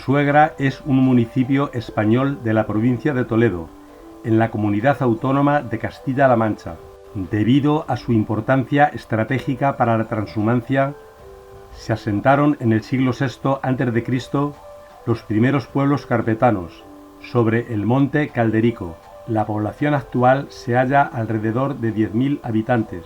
Consuegra es un municipio español de la provincia de Toledo, en la comunidad autónoma de Castilla-La Mancha. Debido a su importancia estratégica para la transhumancia, se asentaron en el siglo VI a.C. los primeros pueblos carpetanos, sobre el monte Calderico. La población actual se halla alrededor de 10.000 habitantes.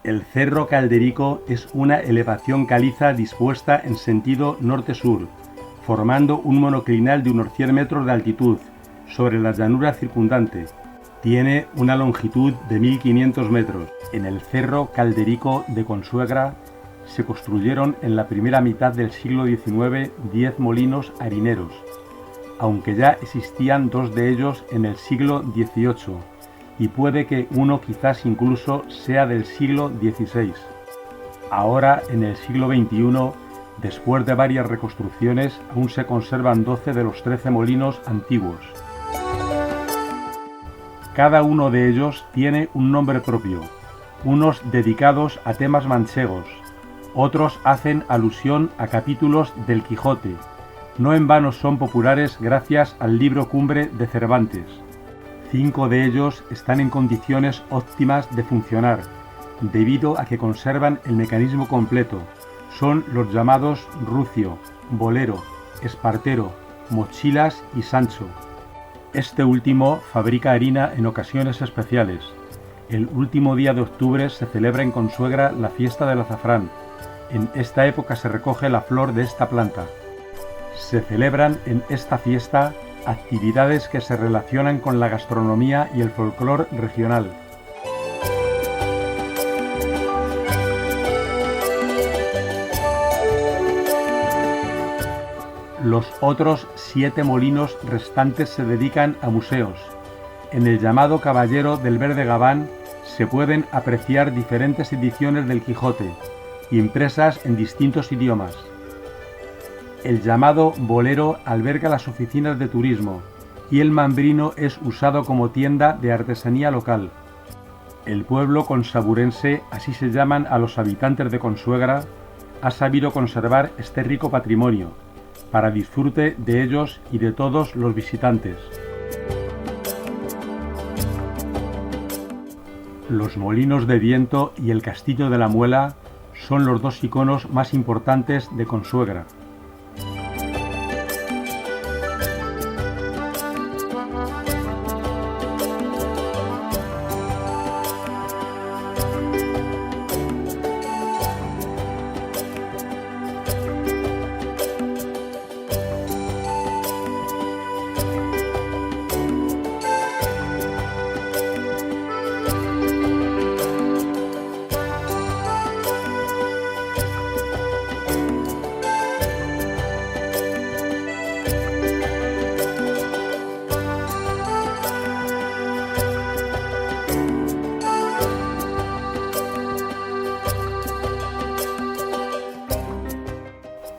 El Cerro Calderico es una elevación caliza dispuesta en sentido norte-sur, formando un monoclinal de unos 100 metros de altitud sobre la llanura circundante. Tiene una longitud de 1.500 metros. En el Cerro Calderico de Consuegra se construyeron en la primera mitad del siglo XIX 10 molinos harineros, aunque ya existían 2 de ellos en el siglo XVIII. Y puede que uno quizás incluso sea del siglo XVI. Ahora, en el siglo XXI, después de varias reconstrucciones, aún se conservan 12 de los 13 molinos antiguos. Cada uno de ellos tiene un nombre propio, unos dedicados a temas manchegos, otros hacen alusión a capítulos del Quijote. No en vano son populares gracias al libro Cumbre de Cervantes. 5 de ellos están en condiciones óptimas de funcionar, debido a que conservan el mecanismo completo. Son los llamados Rucio, Bolero, Espartero, Mochilas y Sancho. Este último fabrica harina en ocasiones especiales. El último día de octubre se celebra en Consuegra la fiesta del azafrán. En esta época se recoge la flor de esta planta. Se celebran en esta fiesta actividades que se relacionan con la gastronomía y el folclore regional. Los otros 7 molinos restantes se dedican a museos. En el llamado Caballero del Verde Gabán se pueden apreciar diferentes ediciones del Quijote, impresas en distintos idiomas. El llamado Bolero alberga las oficinas de turismo y el Mambrino es usado como tienda de artesanía local. El pueblo consaburense, así se llaman a los habitantes de Consuegra, ha sabido conservar este rico patrimonio, para disfrute de ellos y de todos los visitantes. Los molinos de viento y el castillo de la Muela son los 2 iconos más importantes de Consuegra.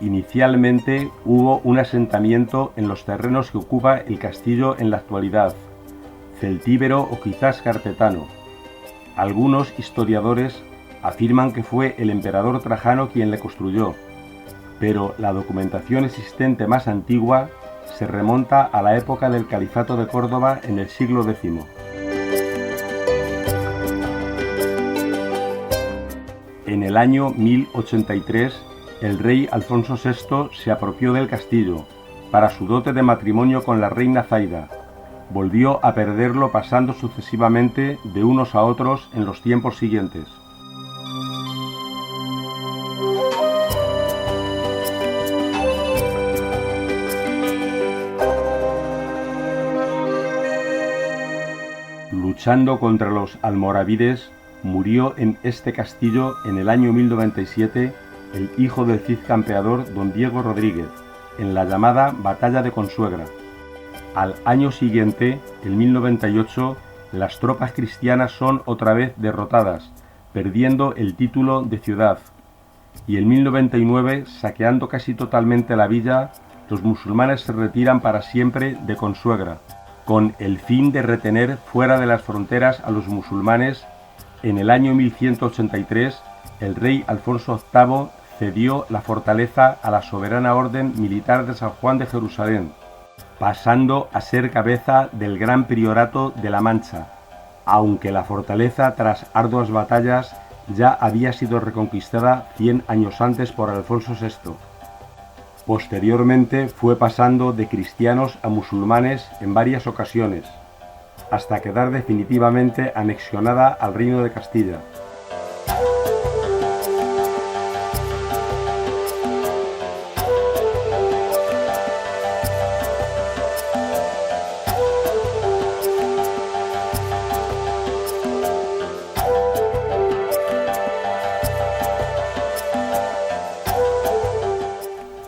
Inicialmente hubo un asentamiento en los terrenos que ocupa el castillo en la actualidad, celtíbero o quizás carpetano. Algunos historiadores afirman que fue el emperador Trajano quien le construyó, pero la documentación existente más antigua se remonta a la época del Califato de Córdoba en el siglo X. En el año 1083, el rey Alfonso VI se apropió del castillo para su dote de matrimonio con la reina Zaida. Volvió a perderlo pasando sucesivamente de unos a otros en los tiempos siguientes. Luchando contra los almorávides, murió en este castillo en el año 1097 el hijo del Cid campeador don Diego Rodríguez, en la llamada Batalla de Consuegra. Al año siguiente, en 1098, las tropas cristianas son otra vez derrotadas, perdiendo el título de ciudad, y en 1099, saqueando casi totalmente la villa, los musulmanes se retiran para siempre de Consuegra, con el fin de retener fuera de las fronteras a los musulmanes. En el año 1183, el rey Alfonso VIII cedió la fortaleza a la soberana orden militar de San Juan de Jerusalén, pasando a ser cabeza del Gran Priorato de la Mancha, aunque la fortaleza, tras arduas batallas, ya había sido reconquistada 100 años antes por Alfonso VI. Posteriormente fue pasando de cristianos a musulmanes en varias ocasiones, hasta quedar definitivamente anexionada al Reino de Castilla.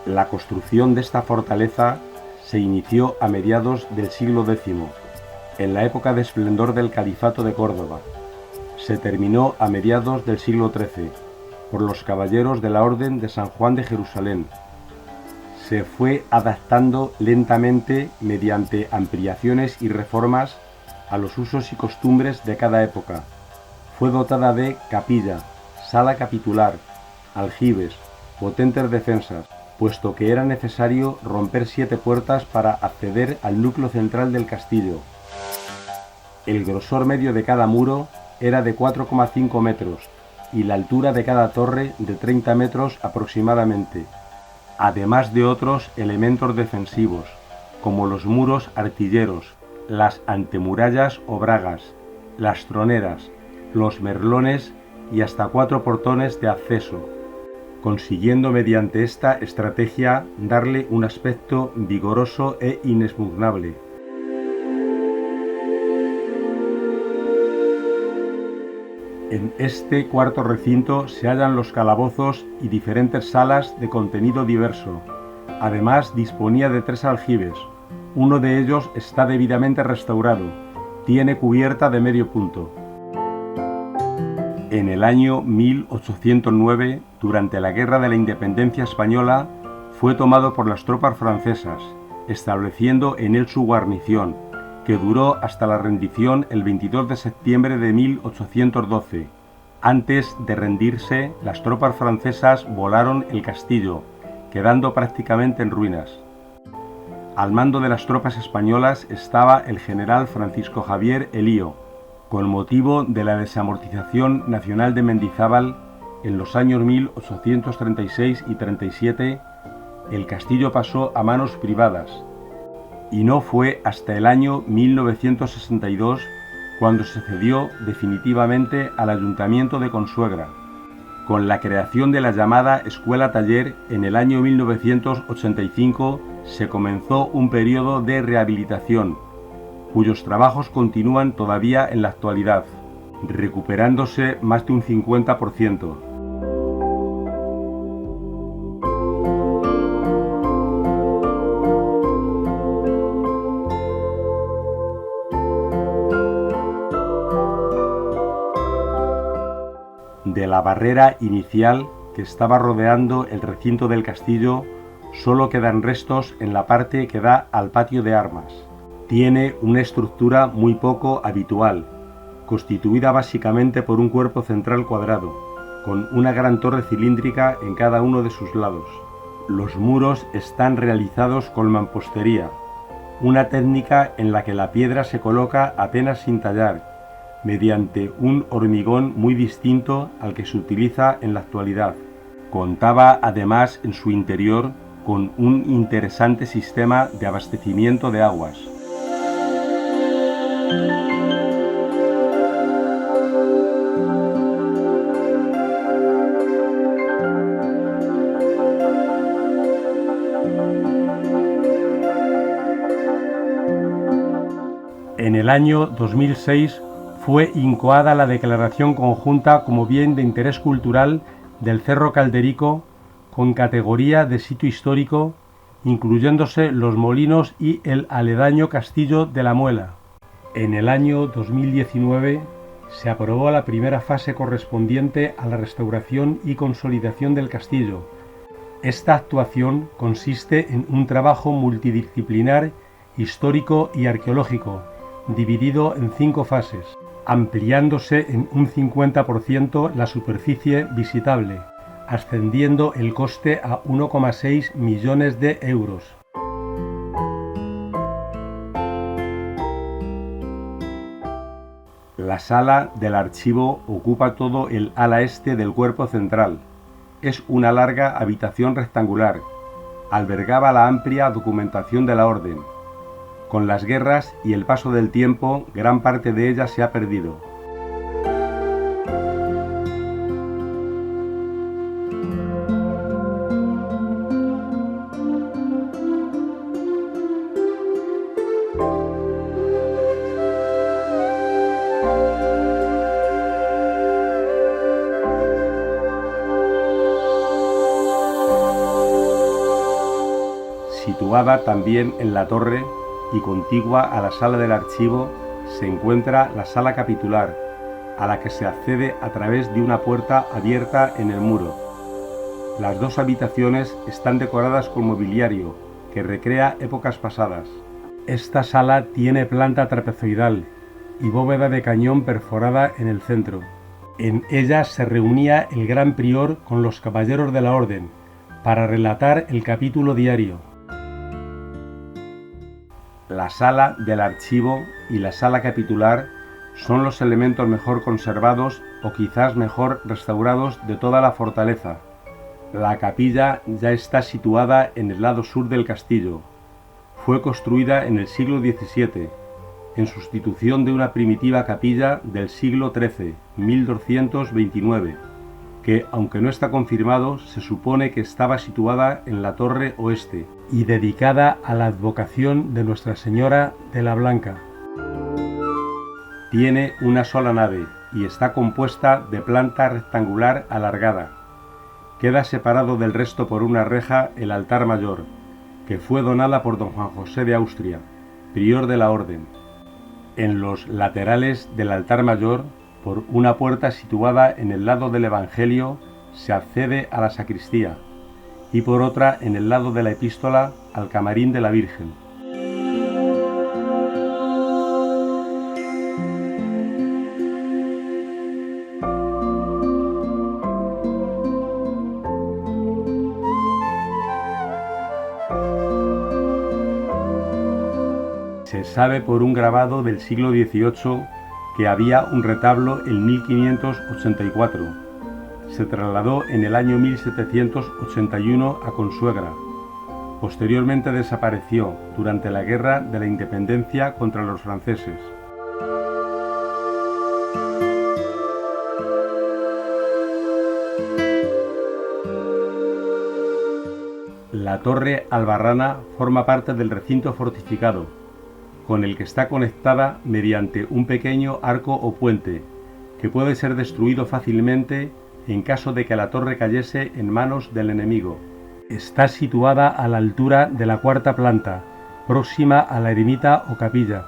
La construcción de esta fortaleza se inició a mediados del siglo X, en la época de esplendor del Califato de Córdoba. Se terminó a mediados del siglo XIII por los caballeros de la Orden de San Juan de Jerusalén. Se fue adaptando lentamente mediante ampliaciones y reformas a los usos y costumbres de cada época. Fue dotada de capilla, sala capitular, aljibes, potentes defensas, puesto que era necesario romper 7 puertas para acceder al núcleo central del castillo. El grosor medio de cada muro era de 4,5 metros y la altura de cada torre de 30 metros aproximadamente, además de otros elementos defensivos, como los muros artilleros, las antemurallas o bragas, las troneras, los merlones y hasta 4 portones de acceso, consiguiendo mediante esta estrategia darle un aspecto vigoroso e inexpugnable. En este cuarto recinto se hallan los calabozos y diferentes salas de contenido diverso. Además disponía de 3 aljibes, uno de ellos está debidamente restaurado, tiene cubierta de medio punto. En el año 1809, durante la Guerra de la Independencia Española, fue tomado por las tropas francesas, estableciendo en él su guarnición, que duró hasta la rendición el 22 de septiembre de 1812. Antes de rendirse, las tropas francesas volaron el castillo, quedando prácticamente en ruinas. Al mando de las tropas españolas estaba el general Francisco Javier Elío. Con motivo de la desamortización nacional de Mendizábal, en los años 1836 y 37, el castillo pasó a manos privadas, y no fue hasta el año 1962 cuando se cedió definitivamente al Ayuntamiento de Consuegra, con la creación de la llamada Escuela Taller. En el año 1985 se comenzó un periodo de rehabilitación, cuyos trabajos continúan todavía en la actualidad, recuperándose más de un 50%. De la barrera inicial que estaba rodeando el recinto del castillo, solo quedan restos en la parte que da al patio de armas. Tiene una estructura muy poco habitual, constituida básicamente por un cuerpo central cuadrado, con una gran torre cilíndrica en cada uno de sus lados. Los muros están realizados con mampostería, una técnica en la que la piedra se coloca apenas sin tallar, mediante un hormigón muy distinto al que se utiliza en la actualidad. Contaba además en su interior con un interesante sistema de abastecimiento de aguas. En el año 2006 fue incoada la declaración conjunta como bien de interés cultural del Cerro Calderico con categoría de sitio histórico, incluyéndose los molinos y el aledaño castillo de la Muela. En el año 2019 Se aprobó la primera fase correspondiente a la restauración y consolidación del castillo. Esta actuación consiste en un trabajo multidisciplinar, histórico y arqueológico, dividido en 5 fases, ampliándose en un 50% la superficie visitable, ascendiendo el coste a 1,6 millones de euros. La sala del archivo ocupa todo el ala este del cuerpo central. Es una larga habitación rectangular. Albergaba la amplia documentación de la orden. Con las guerras y el paso del tiempo, gran parte de ella se ha perdido. Situada también en la torre y contigua a la sala del archivo, se encuentra la sala capitular, a la que se accede a través de una puerta abierta en el muro. Las 2 habitaciones están decoradas con mobiliario que recrea épocas pasadas. Esta sala tiene planta trapezoidal y bóveda de cañón perforada en el centro. En ella se reunía el gran prior con los caballeros de la orden para relatar el capítulo diario. La sala del archivo y la sala capitular son los elementos mejor conservados o quizás mejor restaurados de toda la fortaleza. La capilla ya está situada en el lado sur del castillo. Fue construida en el siglo XVII, en sustitución de una primitiva capilla del siglo XIII, 1229, que, aunque no está confirmado, se supone que estaba situada en la torre oeste y dedicada a la advocación de Nuestra Señora de la Blanca. Tiene una sola nave y está compuesta de planta rectangular alargada. Queda separado del resto por una reja el altar mayor, que fue donada por don Juan José de Austria, prior de la orden. En los laterales del altar mayor, por una puerta situada en el lado del Evangelio, se accede a la sacristía, y por otra en el lado de la epístola al camarín de la Virgen. Se sabe por un grabado del siglo XVIII que había un retablo en 1584. Se trasladó en el año 1781 a Consuegra. Posteriormente desapareció durante la Guerra de la Independencia contra los franceses. La torre albarrana forma parte del recinto fortificado, con el que está conectada mediante un pequeño arco o puente, que puede ser destruido fácilmente en caso de que la torre cayese en manos del enemigo. Está situada a la altura de la 4ª planta, próxima a la ermita o capilla.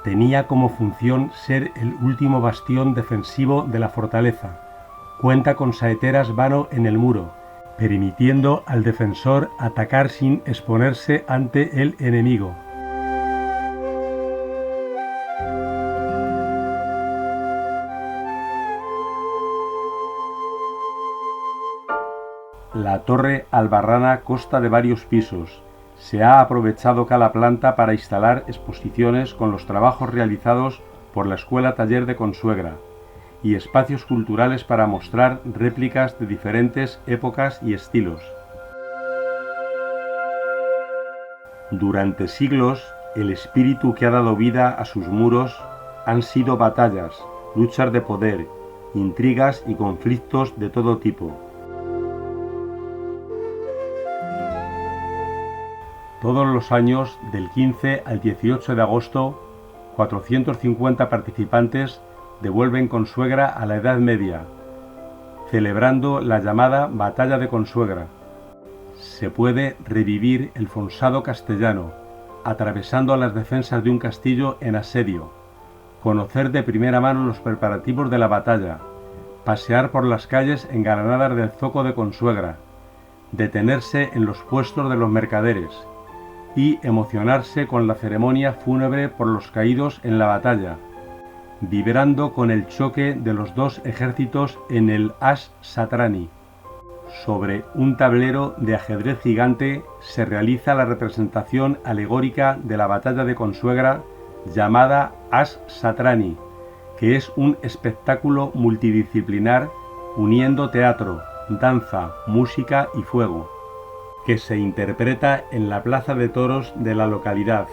Tenía como función ser el último bastión defensivo de la fortaleza. Cuenta con saeteras vano en el muro, permitiendo al defensor atacar sin exponerse ante el enemigo. La torre albarrana consta de varios pisos. Se ha aprovechado cada planta para instalar exposiciones con los trabajos realizados por la Escuela Taller de Consuegra y espacios culturales para mostrar réplicas de diferentes épocas y estilos. Durante siglos, el espíritu que ha dado vida a sus muros han sido batallas, luchas de poder, intrigas y conflictos de todo tipo. Todos los años, del 15 al 18 de agosto, 450 participantes devuelven Consuegra a la Edad Media, celebrando la llamada Batalla de Consuegra. Se puede revivir el fossado castellano, atravesando las defensas de un castillo en asedio, conocer de primera mano los preparativos de la batalla, pasear por las calles engalanadas del zoco de Consuegra, detenerse en los puestos de los mercaderes y emocionarse con la ceremonia fúnebre por los caídos en la batalla, vibrando con el choque de los dos ejércitos en el As Satrani. Sobre un tablero de ajedrez gigante se realiza la representación alegórica de la batalla de Consuegra llamada As Satrani, que es un espectáculo multidisciplinar uniendo teatro, danza, música y fuego, que se interpreta en la plaza de toros de la localidad.